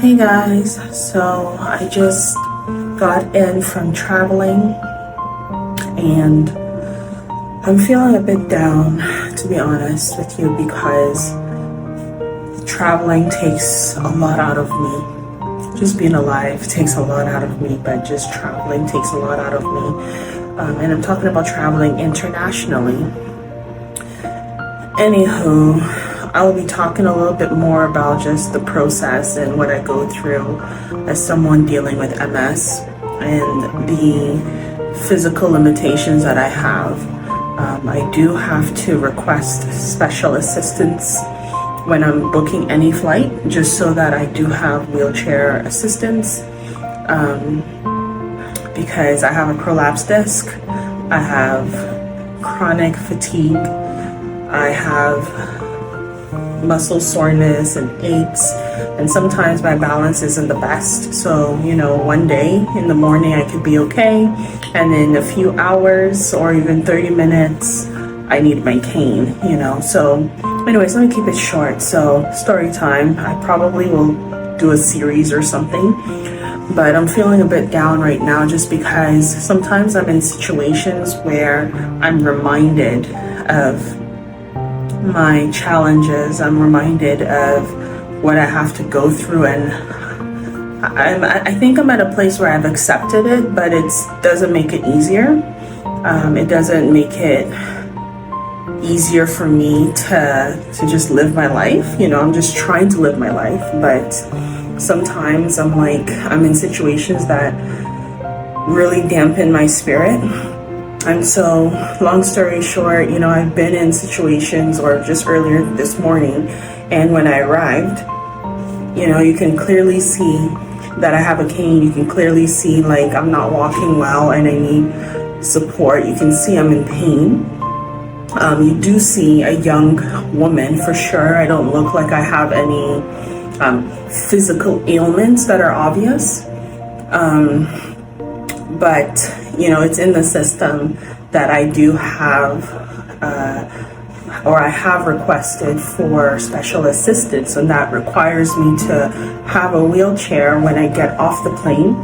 Hey guys, so I just got in from traveling and I'm feeling a bit down, to be honest with you, because traveling takes a lot out of me. Just being alive takes a lot out of me, but just traveling takes a lot out of me. And I'm talking about traveling internationally. Anywho, I'll be talking a little bit more about just the process and what I go through as someone dealing with MS and the physical limitations that I have. I do have to request special assistance when I'm booking any flight, just so that I do have wheelchair assistance, because I have a prolapsed disc, I have chronic fatigue, I have muscle soreness and aches, and sometimes my balance isn't the best. So, one day in the morning I could be okay, and in a few hours or even 30 minutes I need my cane, So anyways, let me keep it short. So story time, I probably will do a series or something, but I'm feeling a bit down right now just because sometimes I'm in situations where I'm reminded of my challenges. I'm reminded of what I have to go through, and I think I'm at a place where I've accepted it, but it doesn't make it easier. It doesn't make it easier for me to just live my life. I'm just trying to live my life, but sometimes I'm in situations that really dampen my spirit. And so, long story short, I've been in situations, or just earlier this morning, and when I arrived, you can clearly see that I have a cane. You can clearly see I'm not walking well and I need support. You can see I'm in pain. You do see a young woman for sure. I don't look like I have any physical ailments that are obvious. But it's in the system that I do have, or I have requested for special assistance, and that requires me to have a wheelchair when I get off the plane,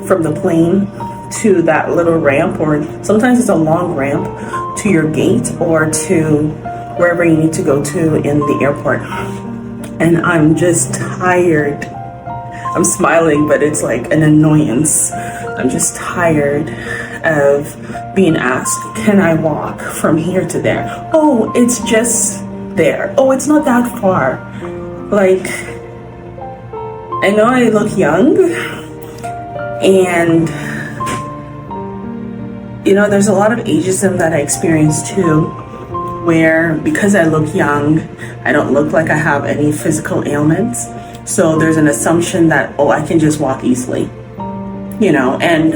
from the plane to that little ramp, or sometimes it's a long ramp to your gate or to wherever you need to go to in the airport. And I'm just tired. I'm smiling, but it's like an annoyance. I'm just tired of being asked, can I walk from here to there? Oh, it's just there. Oh, it's not that far. I know I look young, and there's a lot of ageism that I experience too, where because I look young, I don't look like I have any physical ailments. So there's an assumption that, I can just walk easily, and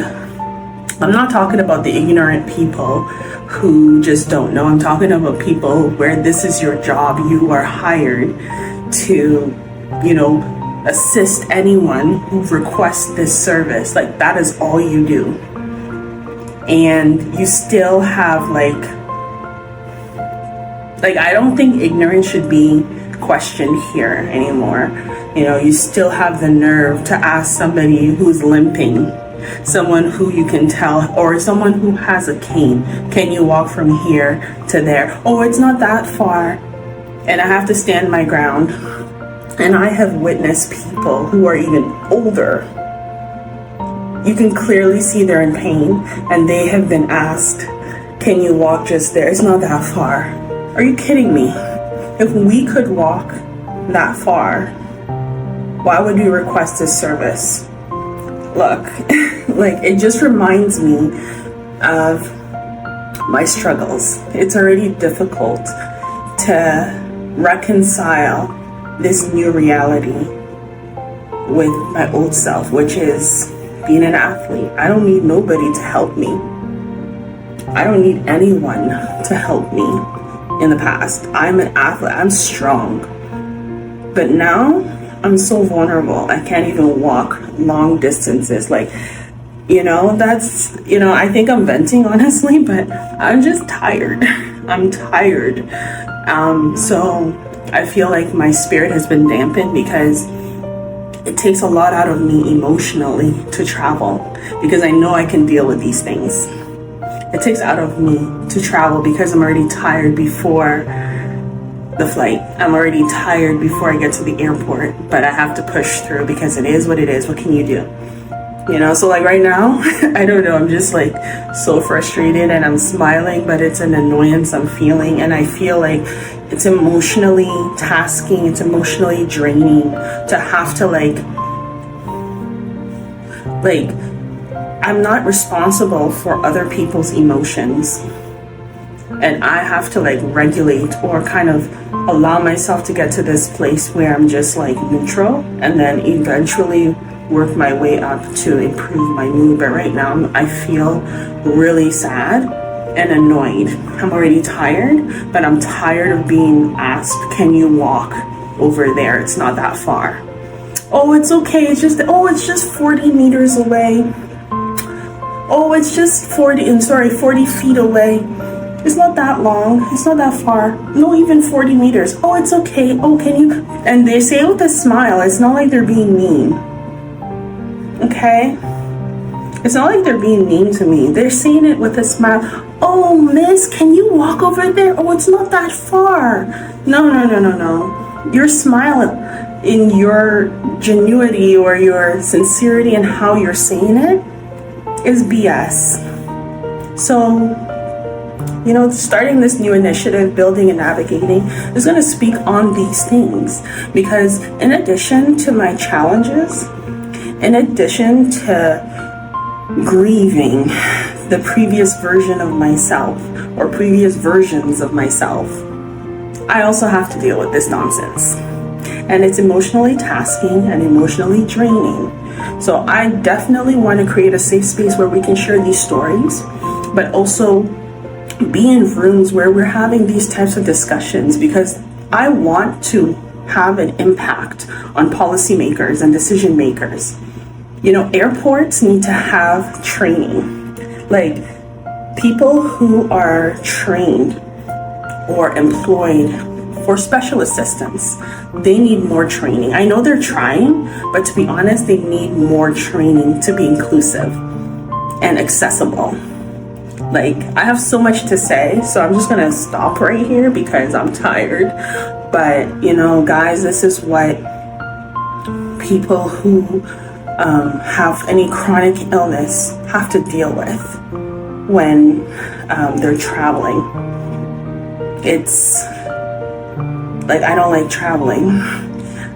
I'm not talking about the ignorant people who just don't know. I'm talking about people where this is your job. You are hired to, assist anyone who requests this service. That is all you do. And you still have I don't think ignorance should be questioned here anymore. You still have the nerve to ask somebody who's limping, someone who you can tell, or someone who has a cane, can you walk from here to there? Oh, it's not that far. And I have to stand my ground. And I have witnessed people who are even older. You can clearly see they're in pain, and they have been asked, can you walk just there? It's not that far. Are you kidding me? If we could walk that far, why would you request this service? Look, it just reminds me of my struggles. It's already difficult to reconcile this new reality with my old self, which is being an athlete. I don't need nobody to help me. I don't need anyone to help me. In the past, I'm an athlete, I'm strong, but now I'm so vulnerable. I can't even walk long distances. That's, I think I'm venting honestly, but I'm just tired. I'm tired. So I feel like my spirit has been dampened because It takes a lot out of me emotionally to travel because I know I can deal with these things. It takes out of me to travel because I'm already tired before the flight. I'm already tired before I get to the airport, but I have to push through because it is what it is. What can you do? You know, so like right now, I don't know, I'm just like so frustrated and I'm smiling, but it's an annoyance I'm feeling. And I feel like it's emotionally tasking, it's emotionally draining to have to like, I'm not responsible for other people's emotions. And I have to like regulate or kind of allow myself to get to this place where I'm just like neutral and then eventually work my way up to improve my mood. But right now I feel really sad and annoyed. I'm already tired, but I'm tired of being asked, can you walk over there? It's not that far. Oh, it's okay. It's just 40 meters away. Oh, it's just 40 feet away. It's not that long. It's not that far. No, even 40 meters. Oh, it's okay. Oh, can you? And they say it with a smile. It's not like they're being mean. Okay? It's not like they're being mean to me. They're saying it with a smile. Oh, miss, can you walk over there? Oh, it's not that far. No. Your smile in your genuity or your sincerity and how you're saying it is BS. So, you know, starting this new initiative, building and navigating, is going to speak on these things. Because in addition to my challenges, in addition to grieving the previous version of myself or previous versions of myself, I also have to deal with this nonsense. And it's emotionally tasking and emotionally draining. So I definitely want to create a safe space where we can share these stories, but also be in rooms where we're having these types of discussions, because I want to have an impact on policymakers and decision makers. You know, airports need to have training. Like, people who are trained or employed for special assistance, they need more training. I know they're trying, but to be honest, they need more training to be inclusive and accessible. Like, I have so much to say, so I'm just gonna stop right here because I'm tired. But, you know, guys, this is what people who have any chronic illness have to deal with when they're traveling. It's like, I don't like traveling.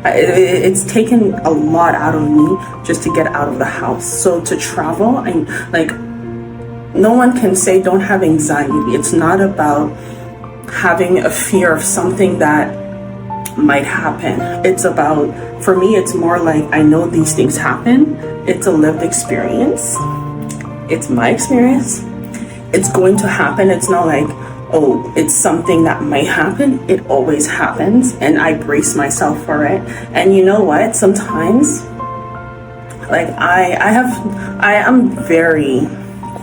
It's taken a lot out of me just to get out of the house. So to travel, no one can say don't have anxiety. It's not about having a fear of something that might happen. It's about, for me, it's more like, I know these things happen. It's a lived experience. It's my experience. It's going to happen. It's not like, oh, it's something that might happen. It always happens, and I brace myself for it. And you know what? Sometimes, like, I'm very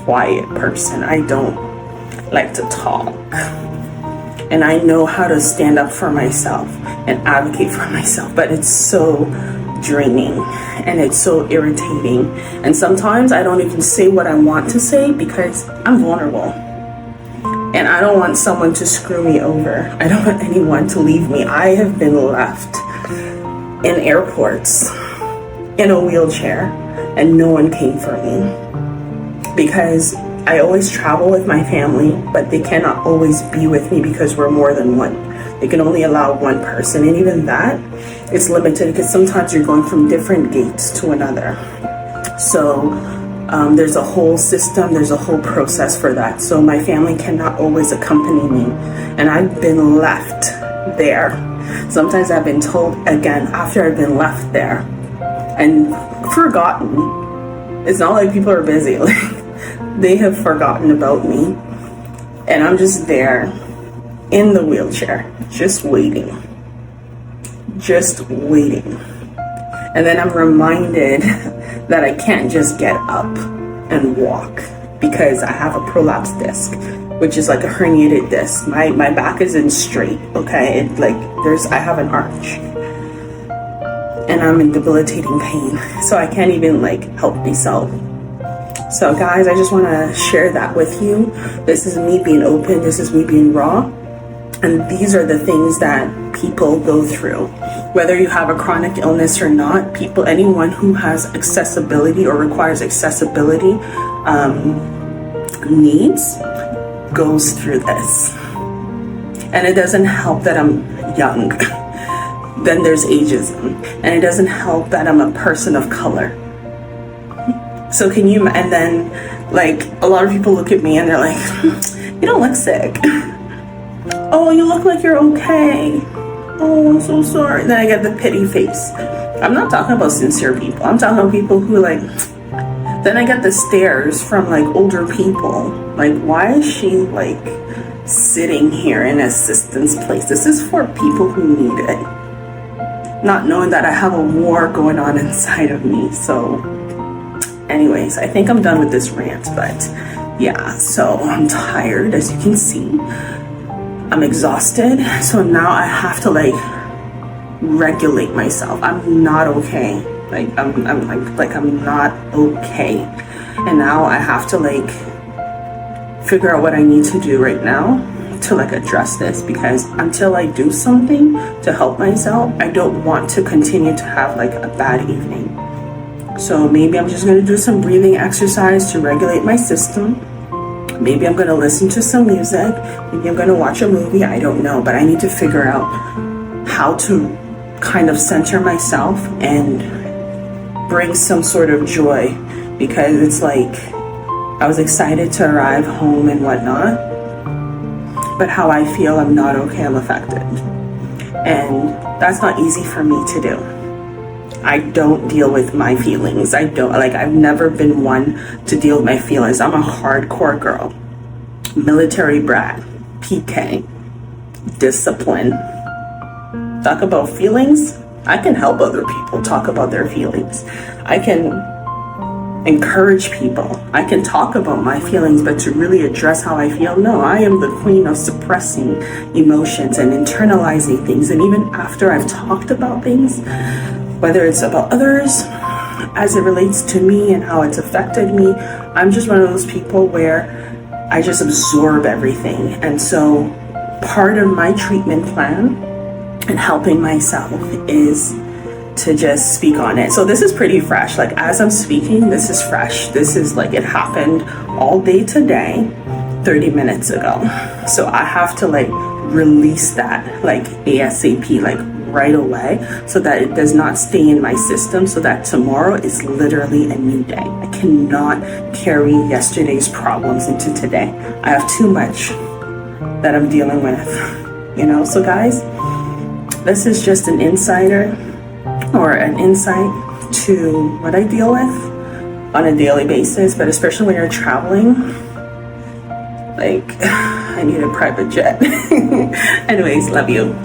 quiet person. I don't like to talk. And I know how to stand up for myself and advocate for myself, but it's so draining and it's so irritating. And sometimes I don't even say what I want to say because I'm vulnerable. And I don't want someone to screw me over. I don't want anyone to leave me. I have been left in airports in a wheelchair and no one came for me. Because I always travel with my family, but they cannot always be with me because we're more than one. They can only allow one person, and even that is limited because sometimes you're going from different gates to another. So there's a whole system, there's a whole process for that. So my family cannot always accompany me, and I've been left there. Sometimes I've been told again after I've been left there and forgotten. It's not like people are busy. They have forgotten about me, and I'm just there in the wheelchair, just waiting. And then I'm reminded that I can't just get up and walk because I have a prolapsed disc, which is like a herniated disc. My back isn't straight, okay? I have an arch. and I'm in debilitating pain. So I can't even like help myself. So guys, I just want to share that with you. This is me being open. This is me being raw. And these are the things that people go through. Whether you have a chronic illness or not, anyone who has accessibility or requires accessibility needs goes through this. And it doesn't help that I'm young. Then there's ageism. And it doesn't help that I'm a person of color. So can you, and then like a lot of people look at me and they're like, you don't look sick. Oh, you look like you're okay. Oh, I'm so sorry. Then I get the pity face. I'm not talking about sincere people. I'm talking about people who like, then I get the stares from like older people. Like, why is she like sitting here in assistance place? This is for people who need it. Not knowing that I have a war going on inside of me. So anyways, I think I'm done with this rant, but yeah, so I'm tired, as you can see. I'm exhausted, so now I have to like regulate myself. I'm not okay. Like I'm not okay. And now I have to like figure out what I need to do right now to like address this, because until I do something to help myself, I don't want to continue to have like a bad evening. So maybe I'm just going to do some breathing exercise to regulate my system. Maybe I'm going to listen to some music. Maybe I'm going to watch a movie. I don't know, but I need to figure out how to kind of center myself and bring some sort of joy, because it's like I was excited to arrive home and whatnot, but how I feel, I'm not okay, I'm affected. And that's not easy for me to do. I don't deal with my feelings. I've never been one to deal with my feelings. I'm a hardcore girl. Military brat. PK. Discipline. Talk about feelings. I can help other people talk about their feelings. I can encourage people. I can talk about my feelings, but to really address how I feel, no, I am the queen of suppressing emotions and internalizing things. And even after I've talked about things, whether it's about others, as it relates to me and how it's affected me, I'm just one of those people where I just absorb everything. And so part of my treatment plan and helping myself is to just speak on it. So this is pretty fresh. Like as I'm speaking, this is fresh. This is like, it happened all day today, 30 minutes ago. So I have to like release that like ASAP, like right away, so that it does not stay in my system, so that tomorrow is literally a new day. I cannot carry yesterday's problems into today. I have too much that I'm dealing with, you know? So guys, this is just an insider or an insight to what I deal with on a daily basis, but especially when you're traveling, like I need a private jet. Anyways, love you.